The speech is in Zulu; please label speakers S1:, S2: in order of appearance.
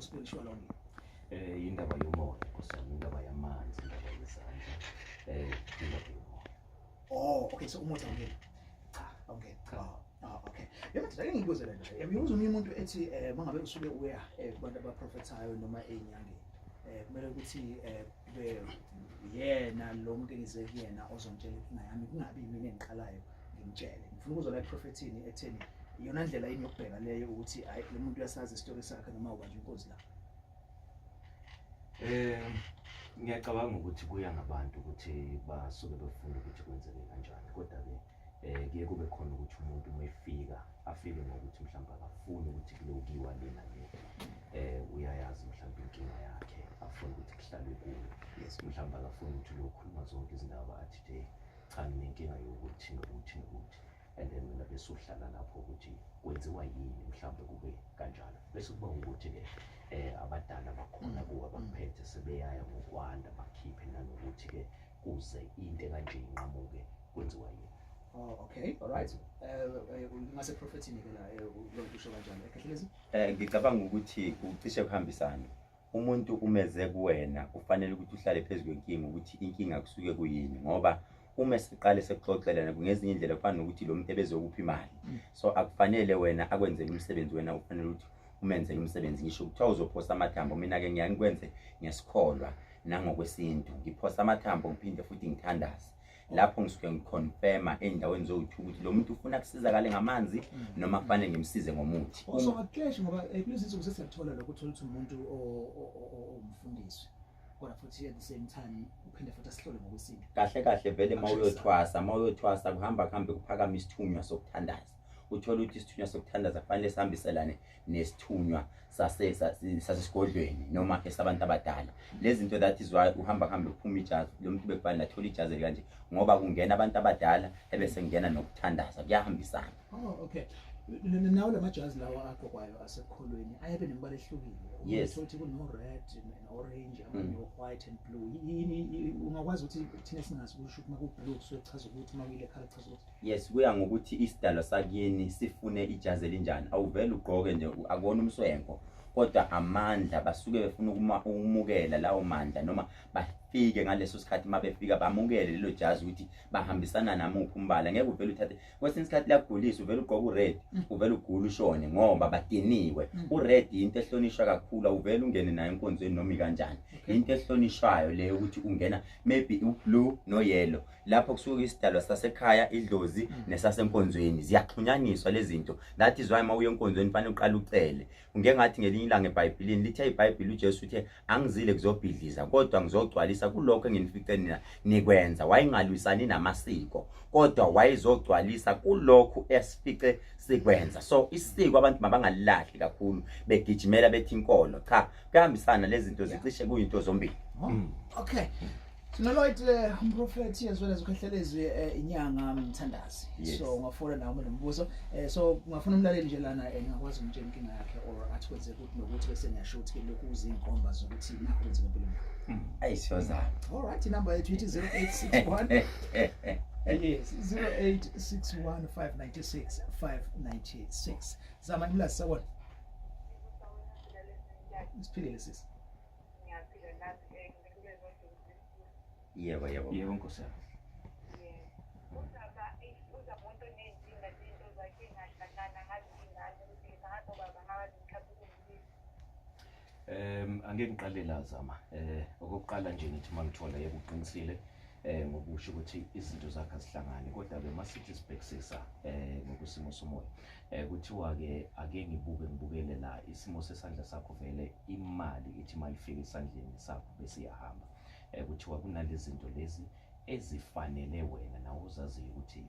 S1: uspiritual only?
S2: Indaba yomoya kusami indaba yamanzi ngiyayizandla indaba yomoya.
S1: Oh, okay, so umoya ngeke. Okay. Okay. Yamanje ake ngibuze le nto. Uyabuza umuntu ethi mangabe usuke uya kubantu abaprofethayo noma enyangeni. Kumele ukuthi yena lo muntu engize kuyena ozontshela inkinga yami kungabi mina engiqalayo ngimtshele. Ngifuna ukuzwa la prophetini etheni iyona ndlela yini yokubheka leyo ukuthi hayi lo muntu uyasazi isitori sakhe noma ubanje inkozi la.
S2: Ngiyacabanga ukuthi kuya ngabantu ukuthi basuke befuna ukuthi kwenzeke kanjani, kodwa ke kuye kube khona ukuthi umuntu umefika afike ngokuthi mhlawumbe akafuni ukuthi kulokiwa lena uyayazi mhlawumbe inkinga yakhe afuna ukuthi kuhlalwe kuyo. Mhlawumbe akafuni ukuthi lokhuluma zonke izindaba athi cha nginenkinga yokuthi nokuthi nokuthi, and then mina bese uhlala lapho ukuthi kwenziwa yini mhlawumbe kube kanjalo. Bese kuba ukuthi ke abadala bakhona kuwa baphethe sebeyaya ngokwanda bakhiphe nanokuthi ke kuze into kanje inqamuke kwenziwa yini.
S1: Oh, okay, all right. Ngase prophetini ke la lo kusho kanjani ekhahlezi?
S3: Ngicabanga ukuthi ucishe kuhambisana. Umuntu umeze kuwena ufanele ukuthi uhlale phezulu kwenkinga ukuthi inkinga kusuke kuyini, ngoba uma siqale sekuxoxelana kungezinye indlela kufana nokuthi lo muntu ebezokupha imali. So akufanele wena akwenzele umsebenzi, wena ufanele ukuthi umenzele umsebenzi. Ngisho kuthiwa uzophosta amathambo, mina ke ngiyakwenze ngesikholwa nangokwesintu. Ngiphosta amathambo ngiphinde futhi ngithandaze. Lapho ngisuke ngiconfirma endaweni zokuthi ukuthi lo muntu ufuna kusizakale ngamanzi noma kufanele ngimsize ngomuthi.
S1: So akukheshi ngoba kulezi insuku sesiyathola lokho uthola ukuthi umuntu omfundisi kodwa futhi at the same time uphinde futhi asihlole ngokwesintu.
S3: Kahle vele mawuyothwasa kuhambe kuphakama isithunywa sokuthandaza. Uthola ukuthi isithunywa sokuthandaza kufanele sihambiselane nesithunywa sasesigodlweni noma esabantu abadala. Lezi zinto that is why uhambe kuphuma ijazi, lo muntu bekufanele athola ijazi kanje ngoba kungena abantu abadala ebese ngena nokuthandaza, kuyahambisana.
S1: Oh, okay. Nawo lamajazi lawa aqokwayo asekholweni ayabe nemibala ehlukile.
S3: Yes.
S1: Ukuthi kuno red and orange and white and blue. Yini ungakwazi ukuthi thina singazi kusho ukuthi makublue kusuke kuchaza ukuthi makuyile color kuchaza ukuthi.
S3: Yes, kuya ngokuthi isidalo sakini sifune ijazi elinjani. Awuvela ugqoke nje akona umswenko, kodwa amandla basuke befuna ukumukela lawo mandla noma bafike ngaleso sikhathi mabefika bamukele lelo jazi ukuthi bahambisana namuphi umbala. Ngeke uvele uthathe kwesinye isikhathi liyagulisa uvele ugqoka ured uvele ugula ushone ngoba badiniwe. Ured into ehlonishwa kakhulu, awuvele ungene nayo enkonzweni noma kanjani. Into ehlonishwayo leyo ukuthi ungena maybe ublue no yellow. Lapho kusuka isidalwa sasekhaya, idlozi nesasenkonzweni ziyaxhunyaniswa lezi zinto. That is why mawuye enkonzweni fanele uqale ucele. Ungengathi ngelinye ilanga eBhayibhelini lithe iBhayibheli uJesu uthe angizile kuzobhidliza kodwa ngizogcwalisa kulokho enginifice nina nikwenza. Wayingalwisani namasiko kodwa wayizogcwalisa kulokho esifice sikwenza. So isiko abantu mabangalilahli kakhulu begijimela bethi inkolo. Cha, kuyahambisana lezi zinto zicishe kuyinto zombili.
S1: Okay. Sinaloid umprofeti as well as ukhahlelezwe inyanga mthandazi. So ungafuna nawe nombuzo. So ungafuna umlaleli nje lana engakwazi umtshela inkinga yakhe or athi kwenze ukuthi nokuthi bese ngiyasho ukuthi lokhu uzinkomba zokuthi nakwenze empilweni.
S3: Ayisiyozana.
S1: All right, number ithi 0861 yes 0861596596. Zama imlasi sawona. Isiphilile sisi.
S3: Yebo
S2: Nkosi. Angeke ngiqale la Zama. Okokuqala nje ngithi mangithola yebo uqinisile ngokusho ukuthi izinto zakhe azihlangane, kodwa ke masithi sibhekisisa ngokusimo somoya kuthiwa ke ake ngibukele la isimo sesandla sakho vele imali ithi mayifika esandleni sakho bese iyahamba. Kuthiwa kunalezi zinto lezi ezifanele wena na uzaziyo ukuthi